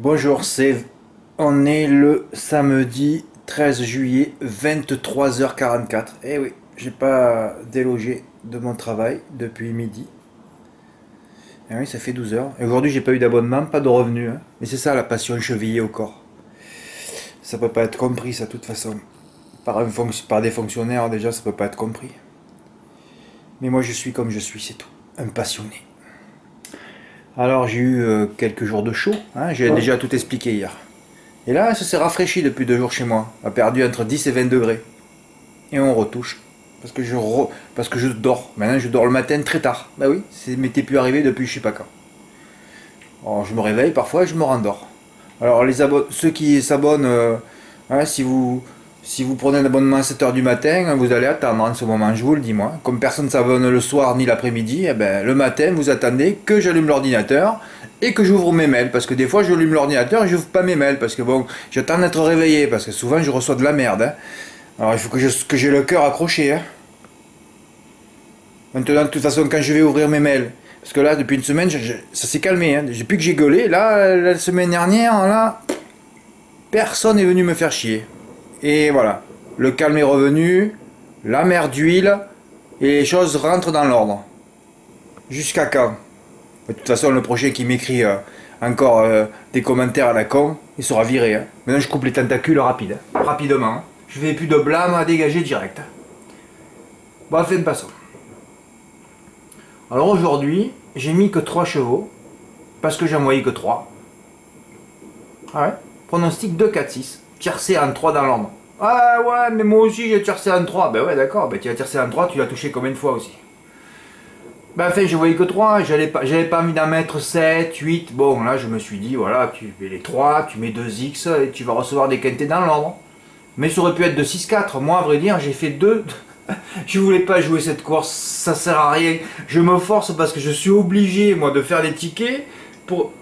Bonjour, on est le samedi 13 juillet, 23h44. Eh oui, j'ai pas délogé de mon travail depuis midi. Eh oui, ça fait 12 heures. Et aujourd'hui, j'ai pas eu d'abonnement, pas de revenus, hein. Mais c'est ça la passion chevillée au corps. Ça peut pas être compris, ça, de toute façon. Par des fonctionnaires, déjà, ça peut pas être compris. Mais moi, je suis comme je suis, c'est tout. Un passionné. Alors, j'ai eu quelques jours de chaud, hein. J'ai déjà tout expliqué hier. Et là, ça s'est rafraîchi depuis 2 jours chez moi. On a perdu entre 10 et 20 degrés. Et on retouche. Parce que je dors. Maintenant, je dors le matin très tard. Bah oui, ça m'était plus arrivé depuis je sais pas quand. Alors, je me réveille parfois et je me rendors. Alors, ceux qui s'abonnent, hein, si vous prenez un abonnement à 7 heures du matin, vous allez attendre en ce moment, je vous le dis moi. Comme personne ne s'abonne le soir ni l'après-midi, eh ben, le matin, vous attendez que j'allume l'ordinateur et que j'ouvre mes mails. Parce que des fois, j'allume l'ordinateur et j'ouvre pas mes mails. Parce que bon, j'attends d'être réveillé. Parce que souvent, je reçois de la merde, hein. Alors, il faut que j'ai le cœur accroché, hein. Maintenant, de toute façon, quand je vais ouvrir mes mails, parce que là, depuis une semaine, ça s'est calmé, hein. Depuis que j'ai gueulé, là, la semaine dernière, là, personne n'est venu me faire chier. Et voilà, le calme est revenu, la mer d'huile, et les choses rentrent dans l'ordre. Jusqu'à quand? De toute façon, le prochain qui m'écrit encore des commentaires à la con, il sera viré, hein. Maintenant, je coupe les tentacules rapide, hein. Rapidement, hein. Je fais plus de blâme à dégager direct. Bon, enfin, passons. Alors aujourd'hui, j'ai mis que 3 chevaux, parce que j'en voyais que 3. Ah ouais. Pronostic 2, 4, 6. Tiercé en 3 dans l'ordre. Ah ouais, mais moi aussi j'ai tiercé en 3. Ben ouais, d'accord, ben tu as tiercé en 3, tu l'as touché combien de fois aussi? Ben enfin, je voyais que 3, j'avais pas envie d'en mettre 7, 8. Bon, là je me suis dit, voilà, tu mets les 3, tu mets 2x et tu vas recevoir des quintés dans l'ordre. Mais ça aurait pu être de 6-4. Moi, à vrai dire, j'ai fait 2. Je voulais pas jouer cette course, ça sert à rien. Je me force parce que je suis obligé, moi, de faire des tickets pour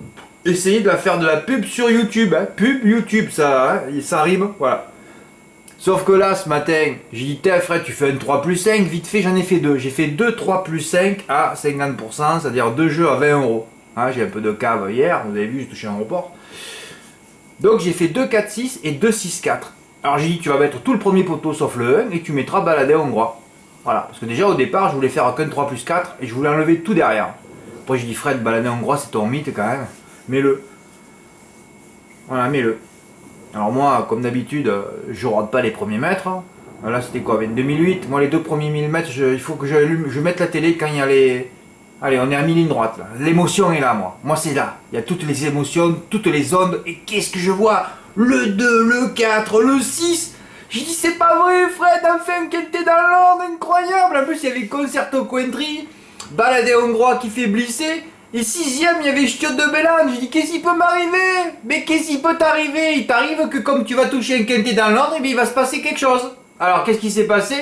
essayer de la faire de la pub sur YouTube, hein. Pub YouTube, ça, hein, ça rime, voilà. Sauf que là, ce matin, j'ai dit, tiens Fred, tu fais un 3 plus 5, vite fait, j'en ai fait 2. J'ai fait 2 3 plus 5 à 50%, c'est-à-dire 2 jeux à 20 euros. Hein, j'ai un peu de cave hier, vous avez vu, j'ai touché un report. Donc j'ai fait 2 4 6 et 2 6 4. Alors j'ai dit, tu vas mettre tout le premier poteau sauf le 1 et tu mettras baladin hongrois. Voilà, parce que déjà au départ, je voulais faire qu'un 3 plus 4 et je voulais enlever tout derrière. Après j'ai dit, Fred, baladin hongrois, c'est ton mythe quand même. Mets-le. Voilà, mets-le. Alors moi, comme d'habitude, je rate pas les premiers mètres, hein. Là c'était quoi, 2008. Moi les deux premiers 1000 mètres, il faut que je mette la télé quand il y a les... Allez, on est à 1000 lignes droite là. L'émotion est là, moi. Moi c'est là. Il y a toutes les émotions, toutes les ondes. Et qu'est-ce que je vois? Le 2, le 4, le 6. J'ai dit, c'est pas vrai, Fred, enfin, qu'elle était dans l'ordre, incroyable. En plus, il y avait Concerto Country, Baladé hongrois qui fait blisser. Et sixième, il y avait Ch'tiot de Bélan. J'ai dit, qu'est-ce qui peut m'arriver? Mais qu'est-ce qui peut t'arriver? Il t'arrive que comme tu vas toucher un quintet dans l'ordre, et bien il va se passer quelque chose. Alors, qu'est-ce qui s'est passé?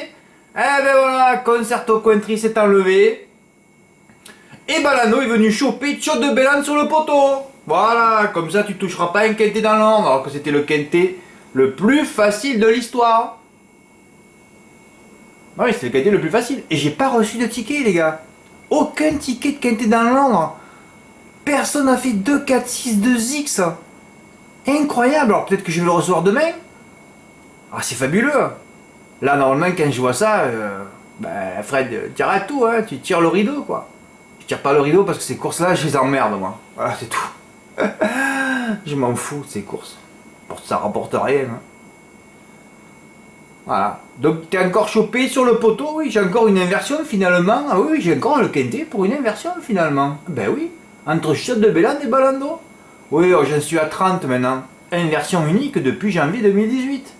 Eh ben voilà, Concerto Country s'est enlevé. Et Balano est venu choper Ch'tiot de Bélan sur le poteau. Voilà, comme ça tu toucheras pas un quintet dans l'ordre, alors que c'était le quintet le plus facile de l'histoire. Oui, c'est le quintet le plus facile. Et j'ai pas reçu de ticket, les gars. Aucun ticket de quintet dans l'ordre. Personne n'a fait 2, 4, 6, 2 X. Incroyable. Alors peut-être que je vais le recevoir demain. Ah, c'est fabuleux. Là, normalement, quand je vois ça, ben, Fred, tu arrêtes tout, hein. Tu tires le rideau, quoi. Je tire pas le rideau parce que ces courses-là, je les emmerde, moi. Voilà, c'est tout. Je m'en fous de ces courses. Ça rapporte rien, hein. Voilà. Donc, t'es encore chopé sur le poteau? Oui, j'ai encore une inversion finalement. Ah oui, j'ai encore le quintet pour une inversion finalement. Ben oui. Entre Ch'tiot de Bélan et Balando. Oui, oh, j'en suis à 30 maintenant. Inversion unique depuis janvier 2018.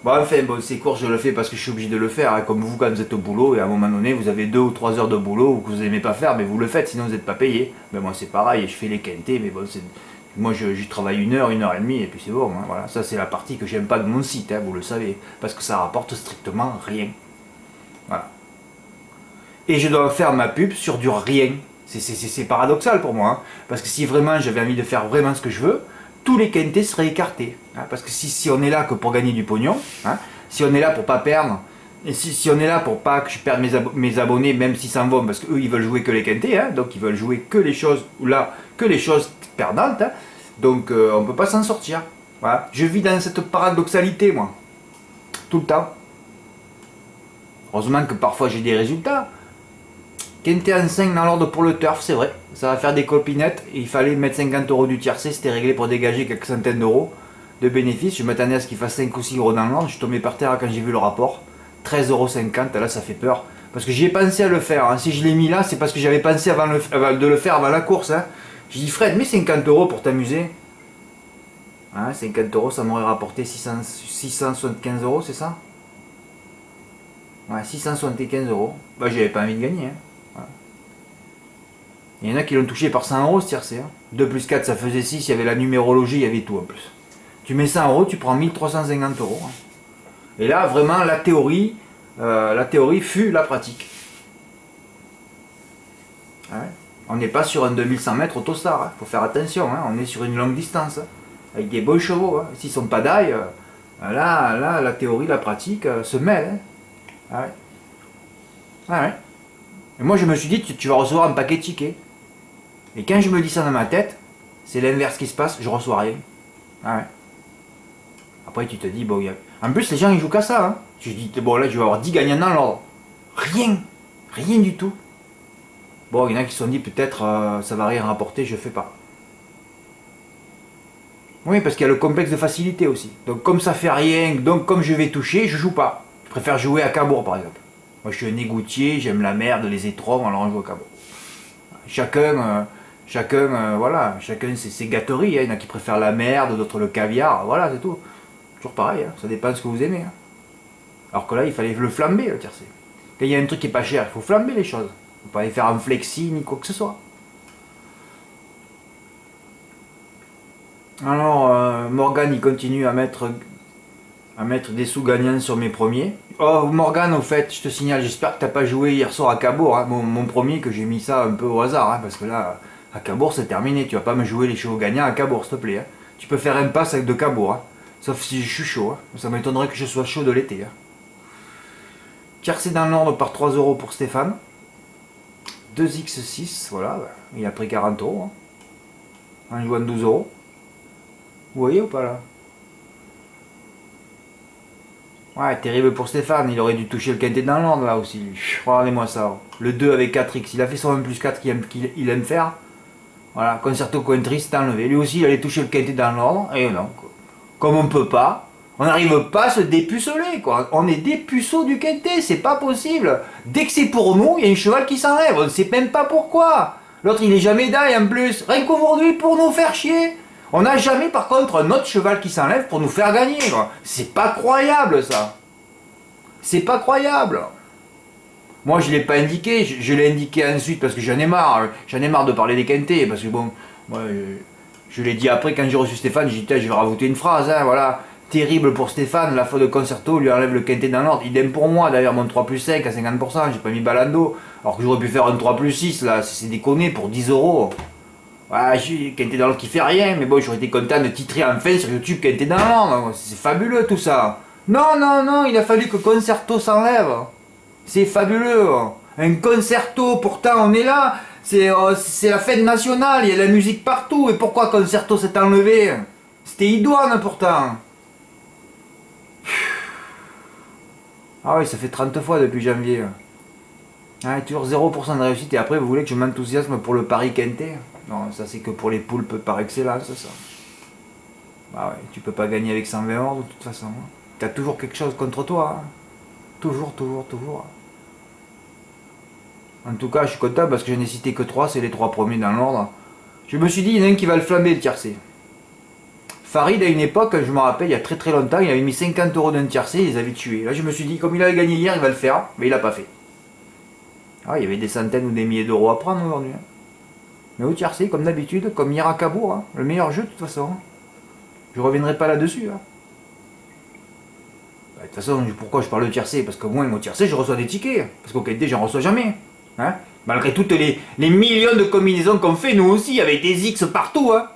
Bon, enfin, bon, ces courses, je le fais parce que je suis obligé de le faire, hein, comme vous quand vous êtes au boulot, et à un moment donné, vous avez 2 ou 3 heures de boulot que vous n'aimez pas faire, mais vous le faites, sinon vous n'êtes pas payé. Mais moi, c'est pareil, je fais les quintés, mais bon, moi, j'y travaille une heure et demie, et puis c'est bon, hein, voilà. Ça, c'est la partie que j'aime pas de mon site, hein, vous le savez, parce que ça rapporte strictement rien. Voilà. Et je dois faire ma pub sur du rien. C'est paradoxal pour moi, hein, parce que si vraiment j'avais envie de faire vraiment ce que je veux, tous les quintés seraient écartés. Hein, parce que si on est là que pour gagner du pognon, hein, si on est là pour pas perdre, et si on est là pour pas que je perde mes abonnés, même s'ils s'en vont, parce qu'eux ils veulent jouer que les quintés, hein, donc ils veulent jouer que les choses, ou là, que les choses perdantes, hein, Donc on peut pas s'en sortir. Voilà. Je vis dans cette paradoxalité, moi. Tout le temps. Heureusement que parfois j'ai des résultats. Quinté en 5 dans l'ordre pour le turf, c'est vrai. Ça va faire des copinettes. Il fallait mettre 50 euros du tiercé, c'était réglé pour dégager quelques centaines d'euros de bénéfices. Je m'attendais à ce qu'il fasse 5 ou 6 euros dans l'ordre. Je suis tombé par terre quand j'ai vu le rapport. 13,50 €, là ça fait peur. Parce que j'y ai pensé à le faire. Hein. Si je l'ai mis là, c'est parce que j'avais pensé de le faire avant la course. Hein. J'ai dit, Fred, mets 50 euros pour t'amuser. Hein, 50 euros, ça m'aurait rapporté 675 euros, c'est ça? Ouais, 675 euros. Bah, j'avais pas envie de gagner. Hein. Voilà. Il y en a qui l'ont touché par 100 euros ce tiercé. Hein. 2 plus 4, ça faisait 6. Il y avait la numérologie, il y avait tout en plus. Tu mets 100 euros, tu prends 1350 euros. Hein. Et là, vraiment, la théorie fut la pratique. Ouais. On n'est pas sur un 2100 mètres autostar. Hein. Faut faire attention. Hein. On est sur une longue distance. Hein. Avec des bons chevaux. Hein. S'ils sont pas d'ail, là, la théorie, la pratique se mêlent. Hein. Ah ouais. Ah ouais. Et moi, je me suis dit, tu vas recevoir un paquet de tickets. Et quand je me dis ça dans ma tête, c'est l'inverse qui se passe, je reçois rien. Ah ouais. Après, tu te dis, bon, en plus, les gens, ils jouent qu'à ça. Hein. Tu te dis, bon, là, je vais avoir 10 gagnants dans l'ordre. Rien. Rien du tout. Bon, il y en a qui se sont dit, peut-être, ça va rien rapporter, je fais pas. Oui, parce qu'il y a le complexe de facilité aussi. Donc, comme ça fait rien, donc comme je vais toucher, je joue pas. Je préfère jouer à Cabourg, par exemple. Moi, je suis un égoutier, j'aime la merde, les étrons, alors on joue à Cabourg. Chacun, voilà, chacun ses gâteries. Hein. Il y en a qui préfèrent la merde, d'autres le caviar, voilà, c'est tout. Toujours pareil, hein. Ça dépend de ce que vous aimez. Hein. Alors que là, il fallait le flamber, le tiercé. Quand il y a un truc qui est pas cher, il faut flamber les choses. Il ne faut pas les faire en flexi ni quoi que ce soit. Alors, Morgane, il continue à mettre des sous gagnants sur mes premiers. Oh, Morgane, au fait, je te signale, j'espère que t'as pas joué hier soir à Cabourg. Hein. Mon premier, que j'ai mis ça un peu au hasard, hein, parce que là, à Cabourg, c'est terminé. Tu vas pas me jouer les chevaux gagnants à Cabourg, s'il te plaît. Hein. Tu peux faire un pass avec de Cabourg. Hein. Sauf si je suis chaud. Hein. Ça m'étonnerait que je sois chaud de l'été. Hein. Tiercé dans l'ordre par 3 euros pour Stéphane. 2x6, voilà. Il a pris 40 euros. Hein. En jouant 12 euros. Vous voyez ou pas là? Ouais, terrible pour Stéphane, il aurait dû toucher le quintet dans l'ordre là aussi. Regardez-moi ça. Le 2 avec 4x, il a fait son 1 plus 4 qu'il aime faire. Voilà, concerto country, c'est enlevé. Lui aussi, il allait toucher le quintet dans l'ordre, et non. Comme on peut pas, on n'arrive pas à se dépuceler, quoi. On est des puceaux du quintet, c'est pas possible. Dès que c'est pour nous, il y a un cheval qui s'enlève, on ne sait même pas pourquoi. L'autre, il est jamais d'ail en plus. Rien qu'aujourd'hui, pour nous faire chier. On n'a jamais par contre un autre cheval qui s'enlève pour nous faire gagner. C'est pas croyable ça. C'est pas croyable. Moi je l'ai pas indiqué, je l'ai indiqué ensuite parce que j'en ai marre. J'en ai marre de parler des quintés. Parce que bon, moi, je l'ai dit après quand j'ai reçu Stéphane, j'ai dit je vais rajouter une phrase. Hein, voilà. Terrible pour Stéphane, la faute de concerto lui enlève le quintet dans l'ordre. Idem pour moi d'ailleurs, mon 3 plus 5 à 50%, j'ai pas mis Balando. Alors que j'aurais pu faire un 3 plus 6 là, c'est déconné pour 10 euros. Ouais, Quintet dans l'ordre qui fait rien, mais bon, j'aurais été content de titrer enfin sur YouTube Quintet dans l'ordre. C'est fabuleux tout ça. Non, non, non, il a fallu que Concerto s'enlève. C'est fabuleux. Un concerto, pourtant on est là. C'est la fête nationale, il y a la musique partout. Et pourquoi Concerto s'est enlevé? C'était idoine pourtant. Ah oui, ça fait 30 fois depuis janvier. Ah, toujours 0% de réussite et après vous voulez que je m'enthousiasme pour le pari quintet? Non, ça c'est que pour les poulpes par excellence, ça. Bah ouais, tu peux pas gagner avec 120 euros de toute façon. T'as toujours quelque chose contre toi. Hein. Toujours, toujours, toujours. En tout cas, je suis content parce que je n'ai cité que 3, c'est les 3 premiers dans l'ordre. Je me suis dit, il y en a un qui va le flamber le tiercé. Farid, à une époque, je me rappelle, il y a très très longtemps, il avait mis 50 euros d'un tiercé, il les avait tués. Là, je me suis dit, comme il avait gagné hier, il va le faire, mais il l'a pas fait. Ah, il y avait des centaines ou des milliers d'euros à prendre aujourd'hui. Hein. Mais au tiercé, comme d'habitude, comme hier à Cabourg, hein, le meilleur jeu de toute façon. Je reviendrai pas là-dessus. Hein. Bah, de toute façon, pourquoi je parle de tiercé? Parce que moi, au tiercé, je reçois des tickets. Parce qu'au quintet, j'en reçois jamais. Hein. Malgré toutes les millions de combinaisons qu'on fait, nous aussi, avec des X partout. Hein.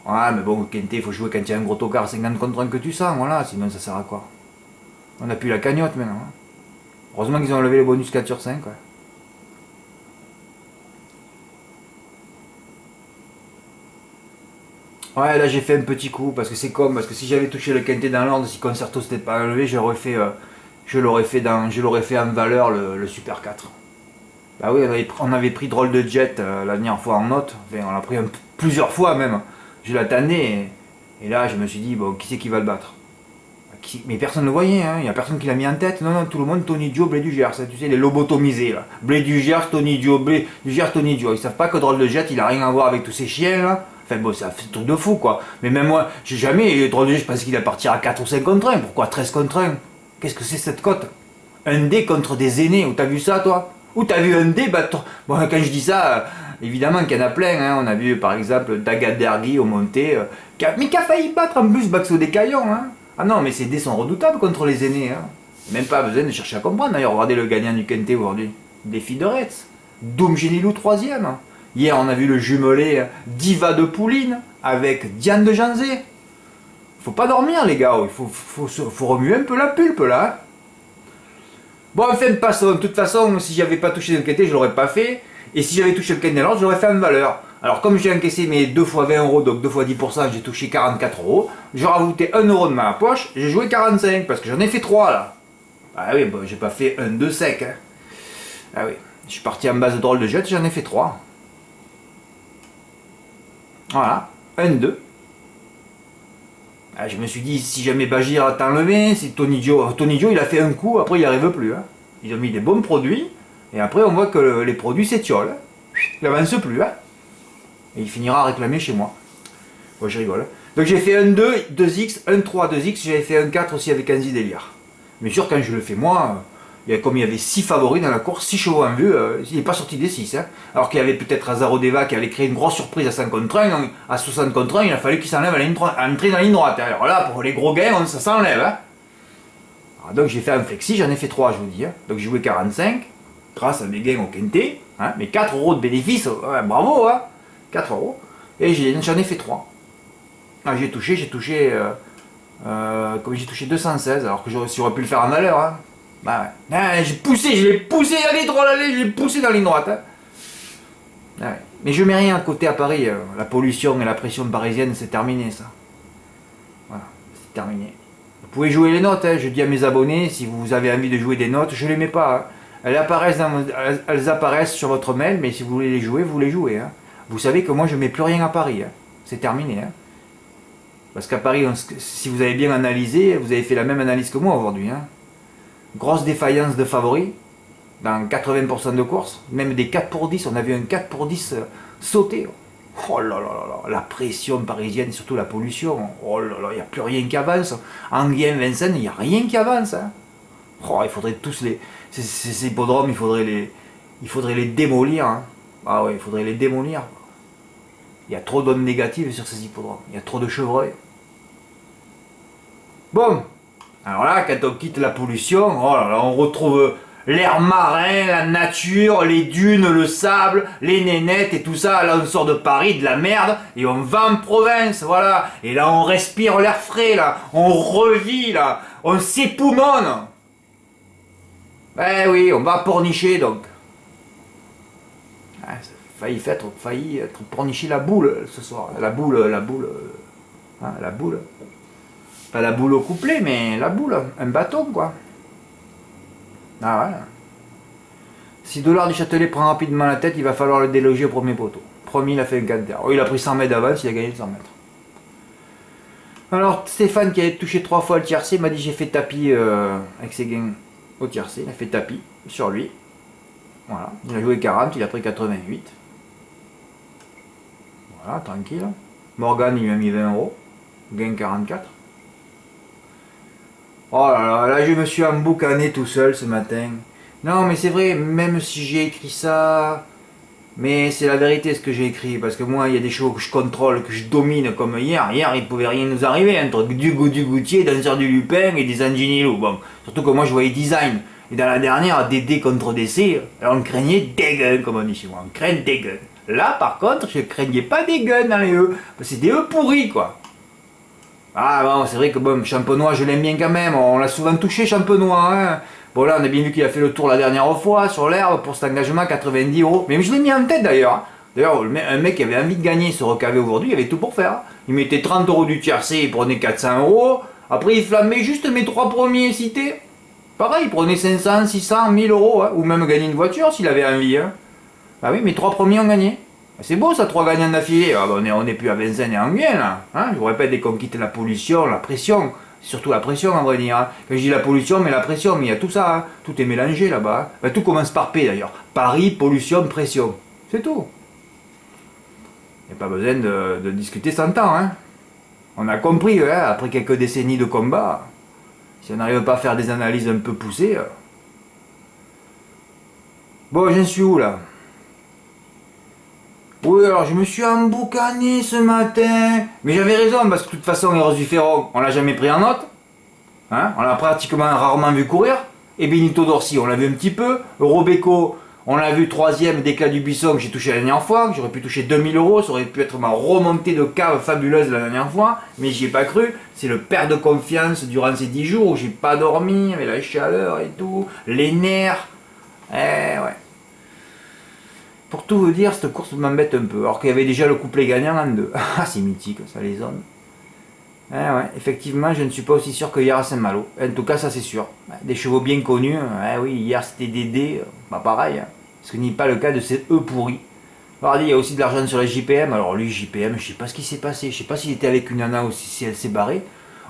Ouais, mais bon, au quintet, il faut jouer quand il y a un gros tocard 50 contre 1 que tu sens. Voilà, sinon ça sert à quoi? On a plus la cagnotte maintenant. Hein. Heureusement qu'ils ont enlevé le bonus 4 sur 5. Ouais. Ouais, là j'ai fait un petit coup parce que c'est comme, parce que si j'avais touché le quintet dans l'ordre, si Concerto s'était pas enlevé, je l'aurais fait en valeur le Super 4. Bah oui, on avait pris drôle de jet la dernière fois en note, enfin, on l'a pris plusieurs fois même. Je l'attendais et là je me suis dit, bon, qui c'est qui va le battre? Mais personne ne le voyait, hein. Il n'y a personne qui l'a mis en tête. Non, non, tout le monde, Tony Dio, Blé du Gers, tu sais, les lobotomisés là. Blé du Gers, Tony Dio, Blé du Gers, Tony Dio. Ils savent pas que drôle de jet, il a rien à voir avec tous ces chiens là. Enfin bon, c'est un truc de fou quoi. Mais même moi, j'ai jamais, drôle de jet, je pensais qu'il allait partir à 4 ou 5 contre 1. Pourquoi 13 contre 1? Qu'est-ce que c'est cette cote? Un dé contre des aînés, où t'as vu ça toi? Où t'as vu un dé battre? Bon, quand je dis ça, évidemment qu'il y en a plein, hein. On a vu par exemple Dagat Dergui au monté, mais qui a failli battre en plus Baxo des Caillons, hein. Ah non, mais ces dés sont redoutables contre les aînés, hein. Même pas besoin de chercher à comprendre. D'ailleurs, regardez le gagnant du Quintet aujourd'hui. Défi de Retz. Doum Génilou 3ème. Hier, on a vu le jumelé Diva de Pouline avec Diane de Janzé. Faut pas dormir, les gars. Il faut remuer un peu la pulpe, là, hein. Bon, enfin, passons. De toute façon, si j'avais pas touché le Quintet, je l'aurais pas fait. Et si j'avais touché le Quintet l'ordre, je l'aurais fait en valeur. Alors, comme j'ai encaissé mes 2 fois 20 euros, donc 2 fois 10%, j'ai touché 44 euros. J'ai rajouté 1 euro de ma poche, j'ai joué 45 parce que j'en ai fait 3 là. Ah oui, bon, j'ai pas fait 1, 2 sec, hein. Ah oui, je suis parti en base de drôle de jet, j'en ai fait 3. Voilà, 1, 2. Ah, je me suis dit, si jamais Bagir a enlevé, c'est Tony Dio, il a fait un coup, après il n'y arrive plus, hein. Ils ont mis des bons produits, et après on voit que les produits s'étiolent, hein. Il n'avance plus, hein. Et il finira à réclamer chez moi. Bon, je rigole. Donc j'ai fait un 2, 2x, un 3, 2x, j'avais fait un 4 aussi avec Anzi Délire. Mais sûr, quand je le fais moi, comme il y avait 6 favoris dans la course, 6 chevaux en vue, il n'est pas sorti des 6. Hein. Alors qu'il y avait peut-être Azaro Deva qui allait créer une grosse surprise à 100 contre 1, donc à 60 contre 1, il a fallu qu'il s'enlève à entrer dans la ligne droite. Hein. Alors là, pour les gros gains, ça s'enlève. Hein. Donc j'ai fait un flexi, j'en ai fait 3, je vous dis. Hein. Donc j'ai joué 45, grâce à mes gains au Quintet, hein, mais 4 euros de bénéfice, ouais, bravo, hein, 4 euros. Et j'en ai fait 3. Ah, j'ai touché, comme j'ai touché 216, alors que j'aurais pu le faire en valeur. Hein. Bah ouais. Ah, je l'ai poussé, allez, droit, allez, je l'ai poussé dans la ligne droite. Hein. Ah ouais. Mais je mets rien à côté à Paris, la pollution et la pression parisienne, c'est terminé ça. Voilà, c'est terminé. Vous pouvez jouer les notes, hein. Je dis à mes abonnés, si vous avez envie de jouer des notes, je les mets pas. Hein. Elles apparaissent sur votre mail, mais si vous voulez les jouer, vous les jouez. Hein. Vous savez que moi je mets plus rien à Paris, hein. C'est terminé. Hein. Parce qu'à Paris, si vous avez bien analysé, vous avez fait la même analyse que moi aujourd'hui. Hein. Grosse défaillance de favoris dans 80% de courses, même des 4 pour 10, on a vu un 4 pour 10 sauter. Oh là là là, la pression parisienne, surtout la pollution. Oh là là, il n'y a plus rien qui avance. Anguien, Vincennes, il n'y a rien qui avance. Hein. Oh, il faudrait tous ces hippodromes, il faudrait les démolir. Hein. Ah ouais, il faudrait les démolir. Il y a trop d'ondes négatives sur ces hippodromes. Il y a trop de chevreuils. Bon, alors là, quand on quitte la pollution, oh là là, on retrouve l'air marin, la nature, les dunes, le sable, les nénettes et tout ça. Là, on sort de Paris, de la merde, et on va en province, voilà. Et là, on respire l'air frais, là. On revit, là. On s'époumonne. Ben oui, on va pornicher, donc. Ah, failli être pornicher la boule ce soir. La boule. Hein, la boule. Pas la boule au couplet, mais la boule, un bâton quoi. Ah ouais. Si Dollard du Châtelet prend rapidement la tête, il va falloir le déloger au premier poteau. Promis, il a fait un canter. Oh, il a pris 100 mètres d'avance, il a gagné 100 mètres. Alors Stéphane qui avait touché 3 fois le tiercé m'a dit j'ai fait tapis avec ses gains au tiercé. Il a fait tapis sur lui. Voilà, il a joué 40, il a pris 88. Voilà, tranquille. Morgan il lui a mis 20 euros. Gain 44. Oh là là, là je me suis emboucané tout seul ce matin. Non mais c'est vrai, même si j'ai écrit ça, mais c'est la vérité ce que j'ai écrit, parce que moi il y a des choses que je contrôle, que je domine comme hier. Hier il pouvait rien nous arriver, entre du Goutier, Danseur du Lupin et des Anginilou. Bon, surtout que moi je voyais design. Et dans la dernière, DD contre DC, on craignait des guns, comme on dit chez moi, on craint des guns. Là par contre, je craignais pas des guns dans les E, c'est des E pourris quoi. Ah bon, c'est vrai que bon, Champenois, je l'aime bien quand même, on l'a souvent touché Champenois. Hein. Bon là, on a bien vu qu'il a fait le tour la dernière fois sur l'herbe pour cet engagement 90 euros. Mais je l'ai mis en tête d'ailleurs. D'ailleurs, un mec qui avait envie de gagner, se recaver aujourd'hui, il avait tout pour faire. Il mettait 30 euros du tiercé, il prenait 400 euros. Après, il flammait juste mes 3 premiers cités. Pareil, il prenait 500, 600, 1000 euros. Hein, ou même gagner une voiture s'il avait envie. Hein. Ah oui, mes 3 premiers ont gagné. C'est beau ça, 3 gagnants d'affilée. Ah, ben, on est plus à Vincennes et Enghien là. Hein, je vous répète, dès qu'on quitte la pollution, la pression. Surtout la pression, en vrai dire. Hein. Quand je dis la pollution, mais la pression, mais il y a tout ça. Hein. Tout est mélangé là-bas. Hein. Ben, tout commence par P d'ailleurs. Paris, pollution, pression. C'est tout. Il n'y a pas besoin de discuter 100 ans. Hein. On a compris, hein, après quelques décennies de combat, si on n'arrive pas à faire des analyses un peu poussées. Bon, j'en suis où là? Oui, alors je me suis emboucané ce matin. Mais j'avais raison, parce que de toute façon, Eros du Ferron, on l'a jamais pris en note. Hein, on l'a pratiquement rarement vu courir. Et Benito Dorsi, on l'a vu un petit peu. Robeco, on l'a vu troisième d'éclat du Buisson que j'ai touché la dernière fois. Que j'aurais pu toucher 2000 euros. Ça aurait pu être ma remontée de cave fabuleuse la dernière fois. Mais j'y ai pas cru. C'est le perte de confiance durant ces 10 jours où j'ai pas dormi, avec la chaleur et tout. Les nerfs. Eh ouais. Pour tout vous dire, cette course m'embête un peu. Alors qu'il y avait déjà le couplet gagnant en deux. Ah, c'est mythique, ça, les hommes. Eh ouais, effectivement, je ne suis pas aussi sûr que hier à Saint-Malo. En tout cas, ça c'est sûr. Des chevaux bien connus. Eh oui, hier c'était Dédé. Bah pareil. Hein. Ce qui n'est pas le cas de ces E pourris. Alors, il y a aussi de l'argent sur les JPM. Alors lui, JPM, je sais pas ce qui s'est passé. Je sais pas s'il était avec une nana ou si elle s'est barrée.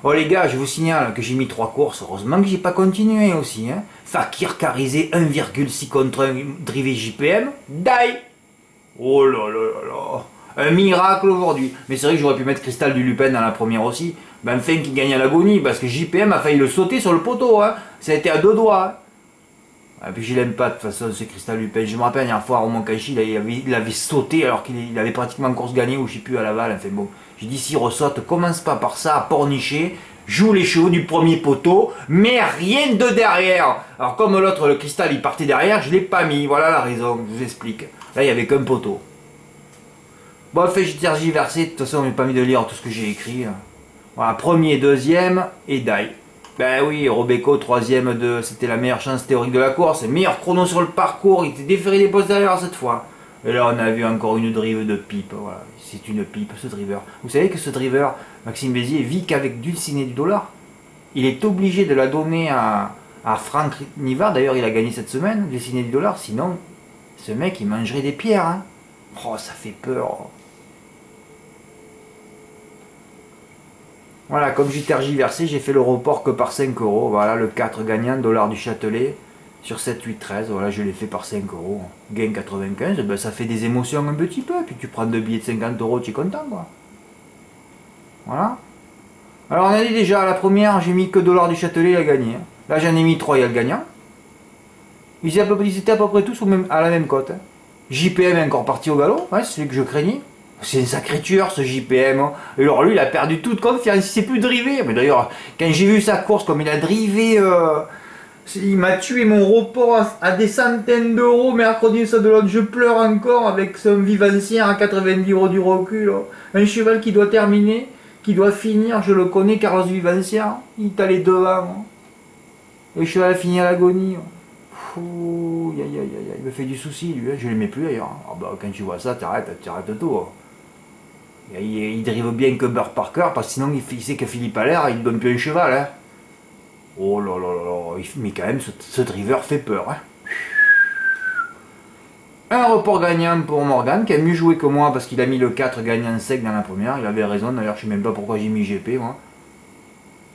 Oh les gars, je vous signale que j'ai mis 3 courses. Heureusement que j'ai pas continué aussi. Hein. Fakir Carisé 1,6 contre 1 drivé JPM. Die. Oh là là là là. Un miracle aujourd'hui. Mais c'est vrai que j'aurais pu mettre Cristal du Lupin dans la première aussi. Ben enfin qui gagne à l'agonie. Parce que JPM a failli le sauter sur le poteau. Hein. Ça a été à 2 doigts. Hein. Et puis je l'aime pas de toute façon ce Cristal Lupin. Je me rappelle la dernière fois à Romancachi, il avait sauté alors qu'il avait pratiquement course gagnée ou je sais plus à Laval. Enfin bon. J'ai dit s'il ressaute, commence pas par ça à pornicher. Joue les chevaux du premier poteau, mais rien de derrière. Alors comme l'autre, le Cristal, il partait derrière, je l'ai pas mis. Voilà la raison, je vous explique. Là, il y avait qu'un poteau. Bon, en fait, j'ai tergiversé. De toute façon, j'ai pas mis de lire tout ce que j'ai écrit. Voilà, premier, deuxième, et die. Ben oui, Robeco, troisième, c'était la meilleure chance théorique de la course. Meilleur chrono sur le parcours, il était déféré des postes derrière cette fois. Et là, on a vu encore une drive de pipe. Voilà, c'est une pipe, ce driver. Vous savez que ce driver, Maxime Bézier, vit qu'avec Dulcinée du dollar. Il est obligé de la donner à Franck Nivard. D'ailleurs, il a gagné cette semaine, Dulcinée du dollar. Sinon, ce mec, il mangerait des pierres. Hein. Oh, ça fait peur. Voilà, comme j'ai tergiversé, j'ai fait le report que par 5 euros. Voilà, le 4 gagnant, dollar du Châtelet. Sur 7, 8, 13, voilà, je l'ai fait par 5 euros. Gain 95, ben ça fait des émotions un petit peu. Puis tu prends 2 billets de 50 euros, tu es content, quoi. Voilà. Alors, on a dit déjà, à la première, j'ai mis que dollar du Châtelet, il a gagné. Là, j'en ai mis 3, il y a le gagnant. Ils étaient à peu près tous à la même cote. Hein. JPM est encore parti au galop, ouais, c'est celui que je craignais. C'est une sacrée tueur ce JPM. Hein. Et alors lui, il a perdu toute confiance, il s'est plus drivé. Mais d'ailleurs, quand j'ai vu sa course, comme il a drivé... il m'a tué mon report à des centaines d'euros mercredi ça de l'autre. Je pleure encore avec son vivancier à 90 euros du recul. Un cheval qui doit terminer, qui doit finir, je le connais, Carlos Vivancia. Il est allé devant. Le cheval a fini à l'agonie. Fou, il me fait du souci lui. Je l'aimais plus d'ailleurs. Ah bah, quand tu vois ça, t'arrêtes tout. Il drive bien que Burr Parker parce que sinon il sait que Philippe Allaire il donne plus un cheval. Hein. Oh là là là là, mais quand même ce driver fait peur. Hein. Un report gagnant pour Morgan qui a mieux joué que moi parce qu'il a mis le 4 gagnant sec dans la première. Il avait raison d'ailleurs, je sais même pas pourquoi j'ai mis GP moi.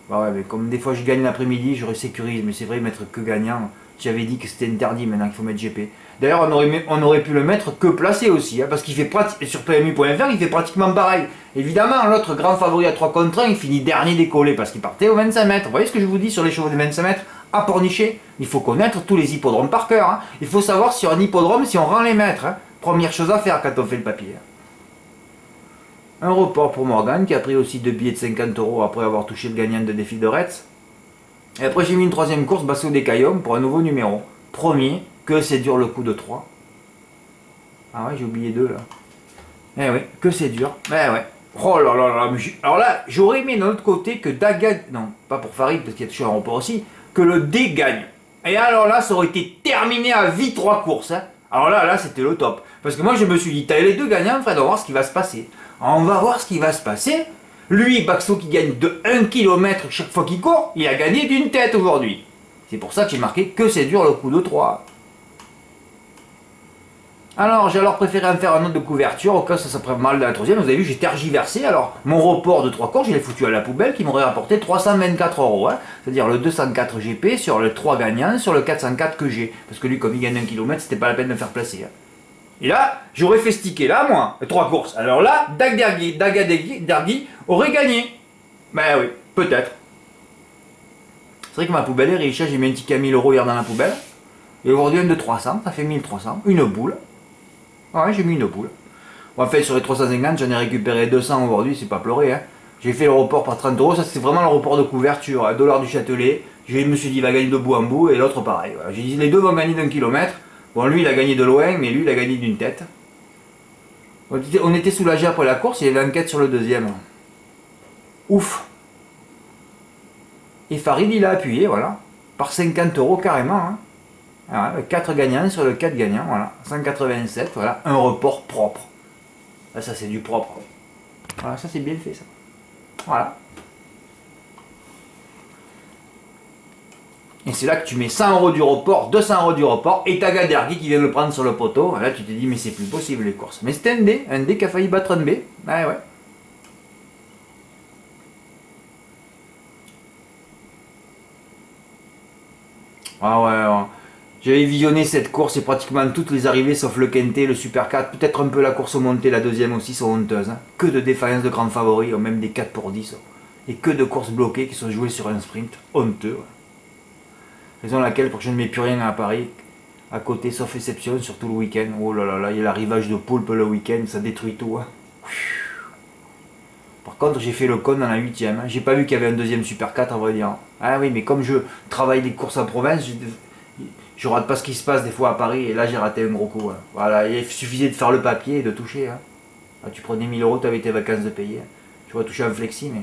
Bah ouais, mais comme des fois je gagne l'après-midi, j'aurais sécurisé, mais c'est vrai mettre que gagnant. J'avais dit que c'était interdit maintenant qu'il faut mettre GP. D'ailleurs on aurait pu le mettre que placé aussi, hein, parce qu'il fait sur PMU.fr il fait pratiquement pareil. Évidemment l'autre grand favori à 3 contre 1 il finit dernier décollé parce qu'il partait au 25 mètres. Vous voyez ce que je vous dis sur les chevaux de 25 mètres à pornicher? Il faut connaître tous les hippodromes par cœur. Hein. Il faut savoir sur un hippodrome si on rend les mètres. Hein. Première chose à faire quand on fait le papier. Un report pour Morgan qui a pris aussi 2 billets de 50 euros après avoir touché le gagnant de défi de Retz. Et après j'ai mis une troisième course, Basso des Cailloms, pour un nouveau numéro. Premier, que c'est dur le coup de 3. Ah ouais, j'ai oublié 2 là. Eh oui, que c'est dur. Eh ouais. Oh là là là. Alors là, j'aurais aimé d'un autre côté que Dagan... Non, pas pour Farid, parce qu'il y a toujours un report aussi. Que le D gagne. Et alors là, ça aurait été terminé à vie 3 courses. Hein. Alors là, c'était le top. Parce que moi, je me suis dit, t'as les deux gagnants, Fred, on va voir ce qui va se passer. On va voir ce qui va se passer. Lui, Baxo qui gagne de 1 km chaque fois qu'il court, il a gagné d'une tête aujourd'hui. C'est pour ça que j'ai marqué que c'est dur le coup de 3. Alors, j'ai alors préféré en faire un autre de couverture, au cas où ça ferait mal dans la troisième. Vous avez vu, j'ai tergiversé. Alors, mon report de 3 courses, je l'ai foutu à la poubelle, qui m'aurait rapporté 324 €. Hein. C'est-à-dire le 204 GP sur le 3 gagnant, sur le 404 que j'ai. Parce que lui, comme il gagne 1 km, c'était pas la peine de me faire placer. Hein. Et là, j'aurais fait sticker, là, moi, 3 courses. Alors là, Dargui aurait gagné. Ben oui, peut-être. C'est vrai que ma poubelle est riche, j'ai mis un ticket à 1000 € hier dans la poubelle. Et aujourd'hui, un de 300, ça fait 1300. Une boule. Ah ouais, j'ai mis une boule. En fait, sur les 350, j'en ai récupéré 200 aujourd'hui, c'est pas pleurer. Hein. J'ai fait le report par 30 €, ça c'était vraiment le report de couverture, $1 du Châtelet. Je me suis dit, il va gagner de bout en bout, et l'autre pareil. Voilà. J'ai dit, les deux vont gagner d'1 km. Bon, lui, il a gagné de loin, mais lui, il a gagné d'une tête. On était soulagés après la course, il y avait enquête sur le deuxième. Ouf. Et Farid, il a appuyé, voilà. Par 50 € carrément. Hein. Voilà, 4 gagnants sur le 4 gagnants, voilà. 187, voilà. Un report propre. Là, ça, c'est du propre. Voilà, ça, c'est bien fait, ça. Voilà. Et c'est là que tu mets 100 € du report, 200 € du report, et t'as Gadergui qui vient le prendre sur le poteau. Là, tu te dis, mais c'est plus possible les courses. Mais c'était un D qui a failli battre un B. Ouais, ouais. Ah ouais, ouais. J'avais visionné cette course et pratiquement toutes les arrivées sauf le Quintet, le Super 4, peut-être un peu la course au montée, la deuxième aussi, sont honteuses. Hein. Que de défaillances de grands favoris, même des 4 pour 10. Et que de courses bloquées qui sont jouées sur un sprint honteux. Ouais. Raison laquelle, pour que je ne mets plus rien à Paris, à côté, sauf exception, surtout le week-end. Oh là là là, il y a l'arrivage de Poulpe le week-end, ça détruit tout. Hein. Par contre, j'ai fait le con dans la 8ème. Hein. J'ai pas vu qu'il y avait un deuxième Super 4, à vrai dire. Ah oui, mais comme je travaille les courses en province, je rate pas ce qui se passe des fois à Paris, et là j'ai raté un gros coup. Hein. Voilà, il suffisait de faire le papier et de toucher. Hein. Là, tu prenais 1000 €, tu avais tes vacances de payer. Tu vas toucher un flexi, mais.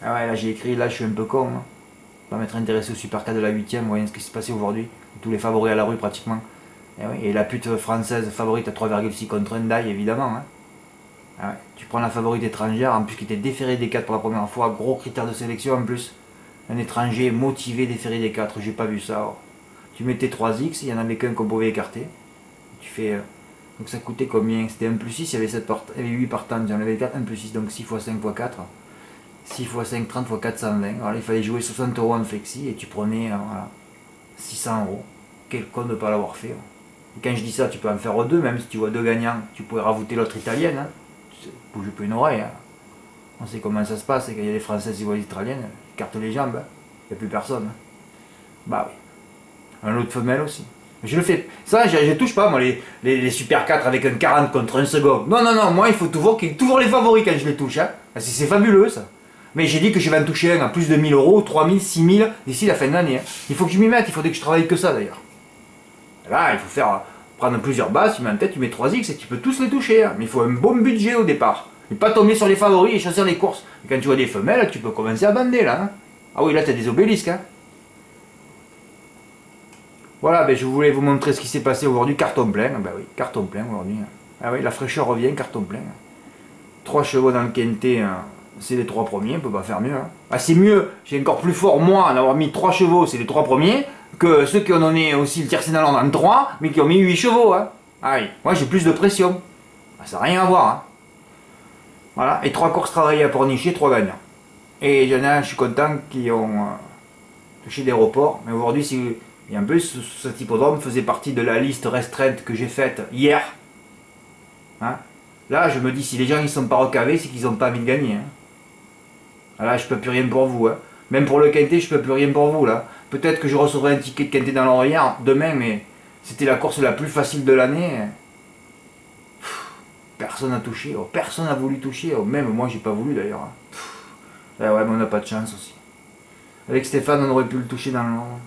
Ah ouais, là j'ai écrit, là je suis un peu con. Hein. Je vais m'être intéressé au Super 4 de la 8ème, voyez ce qui s'est passé aujourd'hui. Tous les favoris à la rue pratiquement. Et, oui, et la pute française favorite à 3,6 contre un die, évidemment. Hein. Ah ouais. Tu prends la favorite étrangère, en plus qui était déférée des 4 pour la première fois, gros critère de sélection en plus. Un étranger motivé déféré des 4, j'ai pas vu ça. Oh. Tu mettais 3x, il y en avait qu'un qu'on pouvait écarter. Tu fais. Donc ça coûtait combien? C'était 1 plus 6, il y avait 8 partants, il y en avait 4, 1 plus 6, donc 6 x 5 x 4. 6 x 5, 30 x 420. Alors il fallait jouer 60 € en flexi et tu prenais voilà, 600 €. Quel con de ne pas l'avoir fait. Et quand je dis ça, tu peux en faire deux, même si tu vois deux gagnants, tu pourrais rajouter l'autre italienne. Hein. Bouge pas une oreille. Hein. On sait comment ça se passe, quand il y a les Françaises qui voient les Italiennes, ils cartent les jambes, hein. Il n'y a plus personne. Hein. Bah oui. Un lot de femelles aussi. Je le fais. Ça, je touche pas, moi, les Super 4 avec un 40 contre un second. Non, non, non, moi, il faut toujours les favoris quand je les touche. Hein. C'est fabuleux, ça. Mais j'ai dit que je vais en toucher un à plus de 1000 €, 3000, 6000 d'ici la fin de l'année. Hein. Il faut que je m'y mette, il faudrait que je travaille que ça, d'ailleurs. Là, il faut prendre plusieurs bases, tu mets en tête, tu mets 3x et tu peux tous les toucher. Hein. Mais il faut un bon budget au départ. Et pas tomber sur les favoris et choisir les courses. Et quand tu vois des femelles, tu peux commencer à bander, là. Hein. Ah oui, là, tu as des obélisques. Hein. Voilà, ben, je voulais vous montrer ce qui s'est passé aujourd'hui. Carton plein, ben oui, carton plein aujourd'hui. Ah oui, la fraîcheur revient, carton plein. 3 chevaux dans le Quintet, c'est les 3 premiers, on peut pas faire mieux. Hein. Ah, c'est mieux, j'ai encore plus fort, moi, d'avoir mis 3 chevaux, c'est les 3 premiers, que ceux qui ont donné aussi le tiercé dans l'ordre en 3, mais qui ont mis 8 chevaux. Hein. Ah oui, moi j'ai plus de pression. Ah, ça n'a rien à voir. Hein. Voilà, et 3 courses travaillées à Pornichet, 3 gagnants. Et il y en a, je suis content, qui ont touché des reports, mais aujourd'hui, si. Et en plus, cet hippodrome faisait partie de la liste restreinte que j'ai faite hier. Hein. Là, je me dis, si les gens ne sont pas recavés, c'est qu'ils n'ont pas envie de gagner. Hein. Là, je peux plus rien pour vous. Hein. Même pour le Quintet, je peux plus rien pour vous. Là. Peut-être que je recevrai un ticket de Quintet dans l'Orient demain, mais c'était la course la plus facile de l'année. Personne n'a touché. Oh, personne n'a voulu toucher. Oh, même moi, j'ai pas voulu d'ailleurs. Hein. Ouais, mais on n'a pas de chance aussi. Avec Stéphane, on aurait pu le toucher dans l'Orient.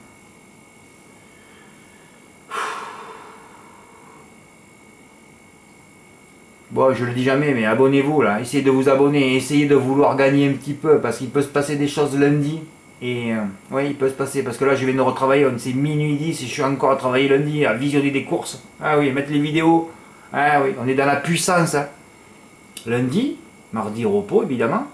Bon, je le dis jamais, mais abonnez-vous là. Essayez de vous abonner, essayez de vouloir gagner un petit peu, parce qu'il peut se passer des choses lundi. Et oui, il peut se passer, parce que là je viens de retravailler, c'est minuit 10 et je suis encore à travailler lundi, à visionner des courses. Ah oui, mettre les vidéos. Ah oui, on est dans la puissance. Hein. Lundi, mardi repos évidemment,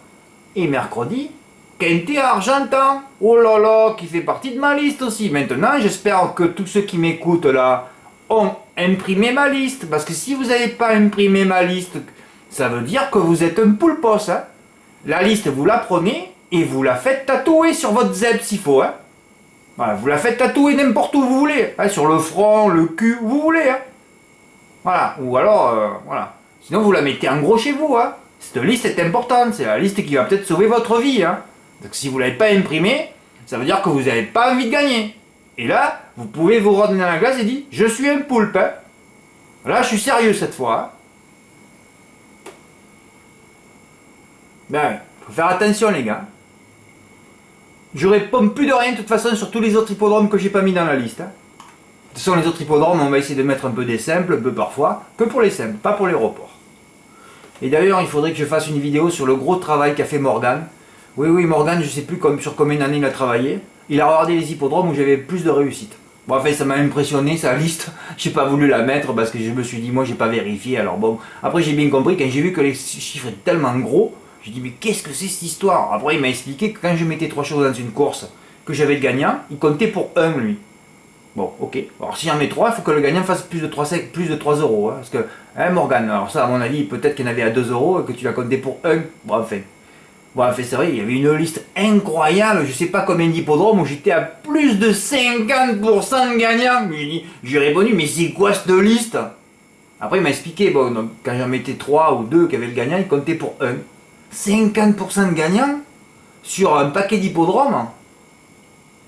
et mercredi, Quintet à Argentan. Oh là là, qui fait partie de ma liste aussi. Maintenant, j'espère que tous ceux qui m'écoutent là ont imprimé ma liste, parce que si vous n'avez pas imprimé ma liste, ça veut dire que vous êtes un poulpos. Hein. La liste, vous la prenez et vous la faites tatouer sur votre zèbre s'il faut. Hein. Voilà, vous la faites tatouer n'importe où vous voulez. Hein, sur le front, le cul, où vous voulez. Hein. Voilà. Ou alors, voilà. Sinon, vous la mettez en gros chez vous. Hein. Cette liste est importante. C'est la liste qui va peut-être sauver votre vie. Hein. Donc si vous ne l'avez pas imprimée, ça veut dire que vous n'avez pas envie de gagner. Et là, vous pouvez vous rendre dans la glace et dire « Je suis un poulpe. Hein. » Là, je suis sérieux cette fois. Hein. Ben oui, faut faire attention les gars. Je réponds plus de rien de toute façon sur tous les autres hippodromes que j'ai pas mis dans la liste. Hein. De toute façon, les autres hippodromes, on va essayer de mettre un peu des simples, un peu parfois, que pour les simples, pas pour les reports. Et d'ailleurs, il faudrait que je fasse une vidéo sur le gros travail qu'a fait Morgane. Oui, Morgane, je sais plus sur combien d'années il a travaillé. Il a regardé les hippodromes où j'avais plus de réussite. Bon, enfin, ça m'a impressionné, sa liste. J'ai pas voulu la mettre parce que je me suis dit, moi, j'ai pas vérifié. Alors bon, après, j'ai bien compris, quand j'ai vu que les chiffres étaient tellement gros, j'ai dit, mais qu'est-ce que c'est cette histoire? Après, il m'a expliqué que quand je mettais 3 chevaux dans une course, que j'avais le gagnant, il comptait pour 1, lui. Bon, ok. Alors, si j'en mets 3, il faut que le gagnant fasse plus de 3 euros. Hein, parce que, hein, Morgane, alors ça, à mon avis, peut-être qu'il y en avait à 2 euros et que tu l'as compté pour 1. Bon, enfin. Bon, c'est vrai, il y avait une liste incroyable, je sais pas combien d'hippodromes où j'étais à plus de 50% de gagnants. J'ai répondu, mais c'est quoi cette liste? Après, il m'a expliqué, bon, donc, quand j'en mettais 3 ou 2 qui avaient le gagnant, il comptait pour 1. 50% de gagnants sur un paquet d'hippodromes.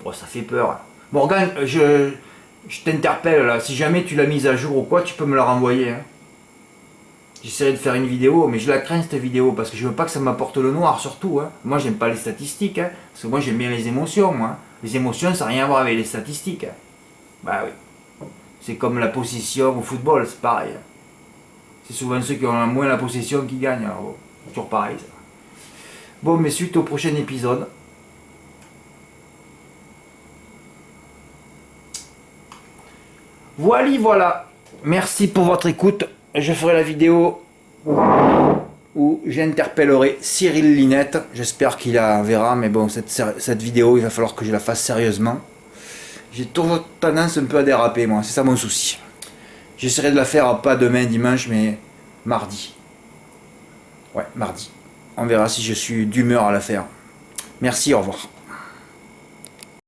Bon, ça fait peur. Morgane, je t'interpelle là, si jamais tu l'as mise à jour ou quoi, tu peux me la renvoyer. Hein. J'essaierai de faire une vidéo, mais je la crains cette vidéo parce que je veux pas que ça m'apporte le noir surtout. Hein. Moi j'aime pas les statistiques, hein, parce que moi j'aime bien les émotions. Moi. Les émotions ça n'a rien à voir avec les statistiques. Hein. Bah oui. C'est comme la possession au football, c'est pareil. Hein. C'est souvent ceux qui ont moins la possession qui gagnent. Alors bon, c'est toujours pareil ça. Bon, mais suite au prochain épisode. Voilà. Merci pour votre écoute. Je ferai la vidéo où j'interpellerai Cyril Linette. J'espère qu'il la verra, mais bon, cette vidéo, il va falloir que je la fasse sérieusement. J'ai toujours tendance un peu à déraper, moi, c'est ça mon souci. J'essaierai de la faire, pas demain, dimanche, mais mardi. Ouais, mardi. On verra si je suis d'humeur à la faire. Merci, au revoir.